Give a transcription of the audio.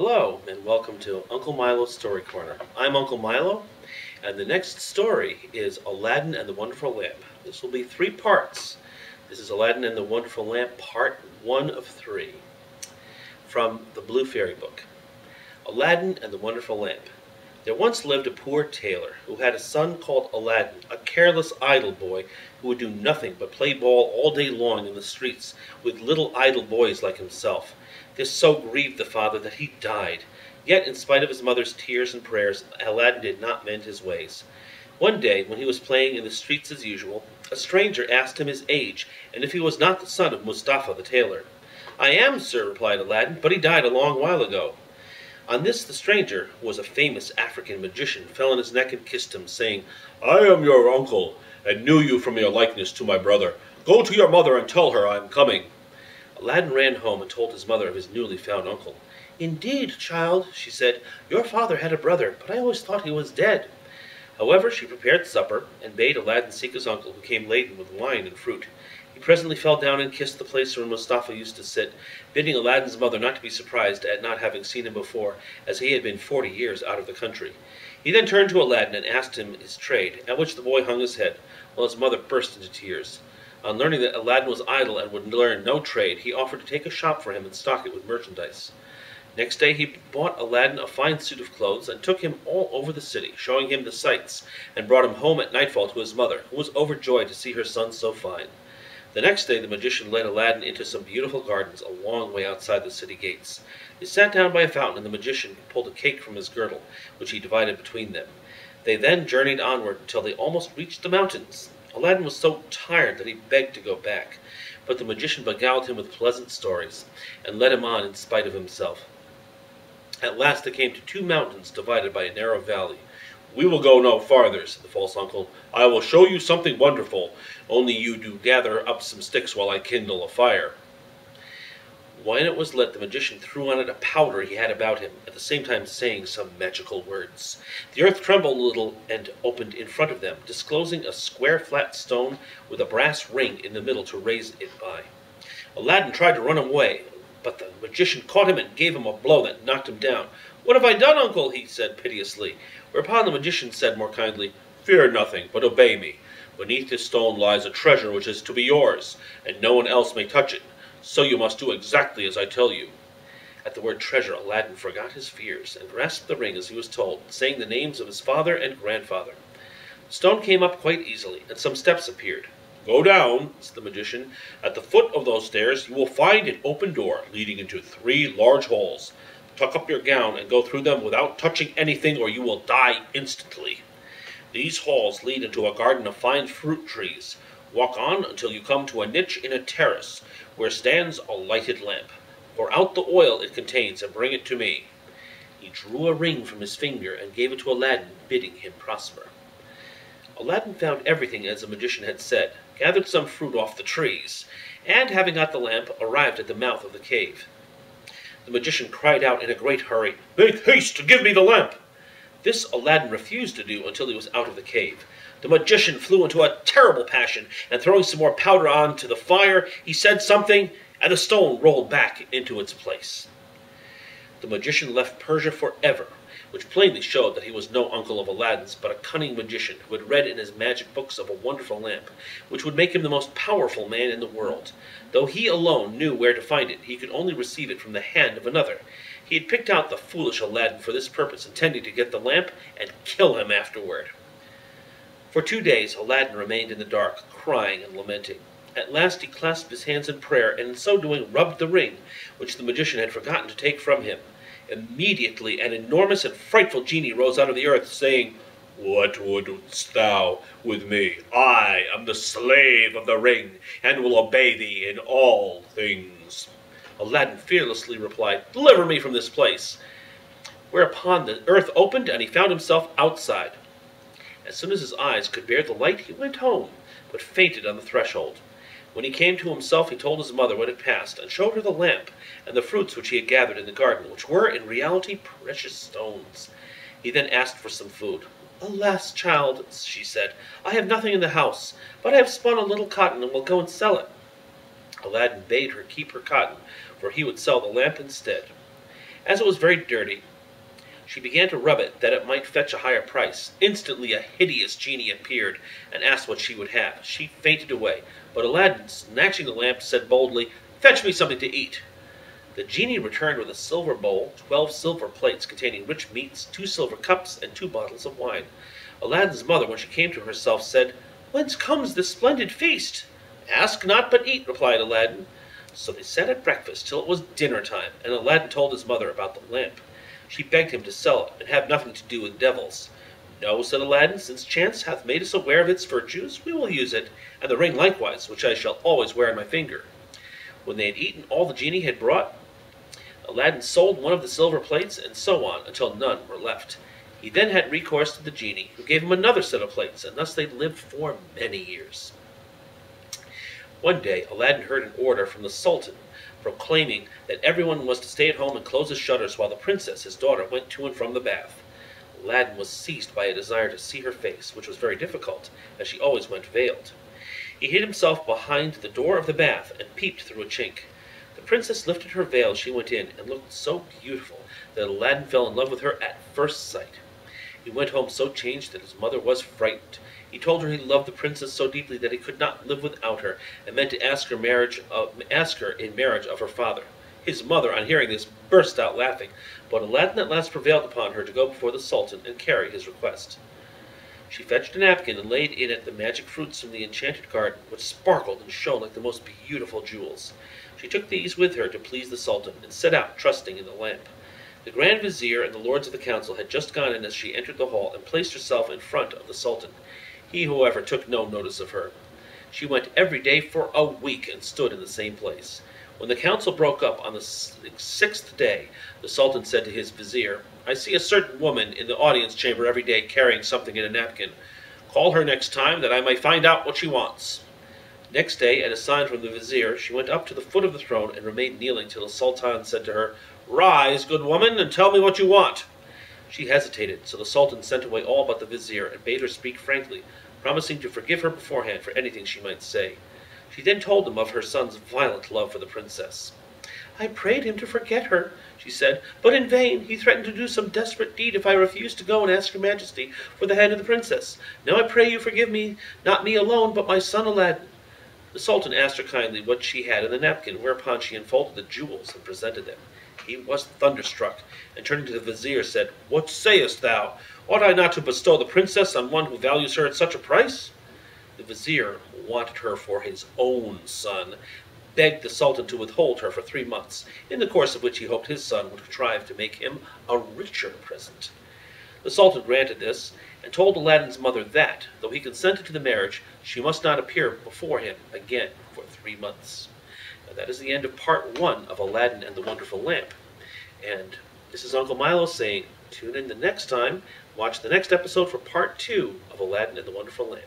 Hello, and welcome to Uncle Milo's Story Corner. I'm Uncle Milo, and the next story is Aladdin and the Wonderful Lamp. This will be 3 parts. This is Aladdin and the Wonderful Lamp, part 1 of 3, from the Blue Fairy Book. Aladdin and the Wonderful Lamp. There once lived a poor tailor who had a son called Aladdin, a careless, idle boy who would do nothing but play ball all day long in the streets with little idle boys like himself. This so grieved the father that he died. Yet, in spite of his mother's tears and prayers, Aladdin did not mend his ways. One day, when he was playing in the streets as usual, a stranger asked him his age, and if he was not the son of Mustafa the tailor. "I am, sir," replied Aladdin, "but he died a long while ago." On this the stranger, who was a famous African magician, fell on his neck and kissed him, saying, "I am your uncle, and knew you from your likeness to my brother. Go to your mother and tell her I am coming." Aladdin ran home and told his mother of his newly found uncle. "Indeed, child," she said, "your father had a brother, but I always thought he was dead." However, she prepared supper, and bade Aladdin seek his uncle, who came laden with wine and fruit. He presently fell down and kissed the place where Mustafa used to sit, bidding Aladdin's mother not to be surprised at not having seen him before, as he had been 40 years out of the country. He then turned to Aladdin and asked him his trade, at which the boy hung his head, while his mother burst into tears. On learning that Aladdin was idle and would learn no trade, he offered to take a shop for him and stock it with merchandise. Next day he bought Aladdin a fine suit of clothes, and took him all over the city, showing him the sights, and brought him home at nightfall to his mother, who was overjoyed to see her son so fine. The next day the magician led Aladdin into some beautiful gardens a long way outside the city gates. They sat down by a fountain, and the magician pulled a cake from his girdle, which he divided between them. They then journeyed onward until they almost reached the mountains. Aladdin was so tired that he begged to go back, but the magician beguiled him with pleasant stories, and led him on in spite of himself. At last they came to 2 mountains divided by a narrow valley. "We will go no farther," said the false uncle. "I will show you something wonderful. Only you do gather up some sticks while I kindle a fire." When it was lit, the magician threw on it a powder he had about him, at the same time saying some magical words. The earth trembled a little and opened in front of them, disclosing a square flat stone with a brass ring in the middle to raise it by. Aladdin tried to run away, but the magician caught him and gave him a blow that knocked him down. "What have I done, uncle?" he said piteously. Whereupon the magician said more kindly, "Fear nothing, but obey me. Beneath this stone lies a treasure which is to be yours, and no one else may touch it. So you must do exactly as I tell you." At the word treasure, Aladdin forgot his fears, and grasped the ring as he was told, saying the names of his father and grandfather. The stone came up quite easily, and some steps appeared. "Go down," said the magician. "At the foot of those stairs you will find an open door, leading into 3 large halls. Tuck up your gown and go through them without touching anything, or you will die instantly. These halls lead into a garden of fine fruit trees. Walk on until you come to a niche in a terrace, where stands a lighted lamp. Pour out the oil it contains and bring it to me." He drew a ring from his finger and gave it to Aladdin, bidding him prosper. Aladdin found everything as the magician had said, gathered some fruit off the trees, and, having got the lamp, arrived at the mouth of the cave. The magician cried out in a great hurry, "Make haste to give me the lamp!" This Aladdin refused to do until he was out of the cave. The magician flew into a terrible passion, and throwing some more powder on to the fire, he said something, and the stone rolled back into its place. The magician left Persia forever, which plainly showed that he was no uncle of Aladdin's, but a cunning magician who had read in his magic books of a wonderful lamp, which would make him the most powerful man in the world. Though he alone knew where to find it, he could only receive it from the hand of another. He had picked out the foolish Aladdin for this purpose, intending to get the lamp and kill him afterward. For 2 days Aladdin remained in the dark, crying and lamenting. At last he clasped his hands in prayer, and in so doing rubbed the ring, which the magician had forgotten to take from him. Immediately an enormous and frightful genie rose out of the earth, saying, "What wouldst thou with me? I am the slave of the ring, and will obey thee in all things." Aladdin fearlessly replied, "Deliver me from this place." Whereupon the earth opened, and he found himself outside. As soon as his eyes could bear the light, he went home, but fainted on the threshold. When he came to himself, he told his mother what had passed, and showed her the lamp and the fruits which he had gathered in the garden, which were in reality precious stones. He then asked for some food. "Alas, child," she said, "I have nothing in the house, but I have spun a little cotton and will go and sell it." Aladdin bade her keep her cotton, for he would sell the lamp instead. As it was very dirty, she began to rub it that it might fetch a higher price. Instantly a hideous genie appeared and asked what she would have. She fainted away, but Aladdin, snatching the lamp, said boldly, "Fetch me something to eat." The genie returned with a silver bowl, 12 silver plates containing rich meats, 2 silver cups, and 2 bottles of wine. Aladdin's mother, when she came to herself, said, "Whence comes this splendid feast?" "Ask not, but eat," replied Aladdin. So they sat at breakfast till it was dinner time, and Aladdin told his mother about the lamp. She begged him to sell it, and have nothing to do with devils. "No," said Aladdin, "since chance hath made us aware of its virtues, we will use it, and the ring likewise, which I shall always wear on my finger." When they had eaten all the genie had brought, Aladdin sold one of the silver plates, and so on, until none were left. He then had recourse to the genie, who gave him another set of plates, and thus they lived for many years. One day Aladdin heard an order from the Sultan proclaiming that everyone was to stay at home and close his shutters while the princess, his daughter, went to and from the bath. Aladdin was seized by a desire to see her face, which was very difficult, as she always went veiled. He hid himself behind the door of the bath and peeped through a chink. The princess lifted her veil as she went in, and looked so beautiful that Aladdin fell in love with her at first sight. He went home so changed that his mother was frightened. He told her he loved the princess so deeply that he could not live without her, and meant to ask her in marriage of her father. His mother, on hearing this, burst out laughing, but Aladdin at last prevailed upon her to go before the Sultan and carry his request. She fetched a napkin and laid in it the magic fruits from the enchanted garden, which sparkled and shone like the most beautiful jewels. She took these with her to please the Sultan, and set out, trusting in the lamp. The Grand Vizier and the lords of the council had just gone in as she entered the hall, and placed herself in front of the Sultan. He, however, took no notice of her. She went every day for a week, and stood in the same place. When the council broke up on the 6th day, the Sultan said to his Vizier, "I see a certain woman in the audience chamber every day carrying something in a napkin. Call her next time, that I may find out what she wants." Next day, at a sign from the Vizier, she went up to the foot of the throne and remained kneeling till the Sultan said to her, "Rise, good woman, and tell me what you want." She hesitated, so the Sultan sent away all but the Vizier, and bade her speak frankly, promising to forgive her beforehand for anything she might say. She then told him of her son's violent love for the princess. "I prayed him to forget her," she said, "but in vain. He threatened to do some desperate deed if I refused to go and ask your majesty for the hand of the princess. Now I pray you forgive me, not me alone, but my son Aladdin." The Sultan asked her kindly what she had in the napkin, whereupon she unfolded the jewels and presented them. He was thunderstruck, and turning to the Vizier said, "What sayest thou? Ought I not to bestow the princess on one who values her at such a price?" The Vizier wanted her for his own son, begged the Sultan to withhold her for 3 months, in the course of which he hoped his son would contrive to make him a richer present. The Sultan granted this, and told Aladdin's mother that, though he consented to the marriage, she must not appear before him again for 3 months. Now that is the end of part 1 of Aladdin and the Wonderful Lamp. And this is Uncle Milo saying, tune in the next time, watch the next episode for part 2 of Aladdin and the Wonderful Lamp.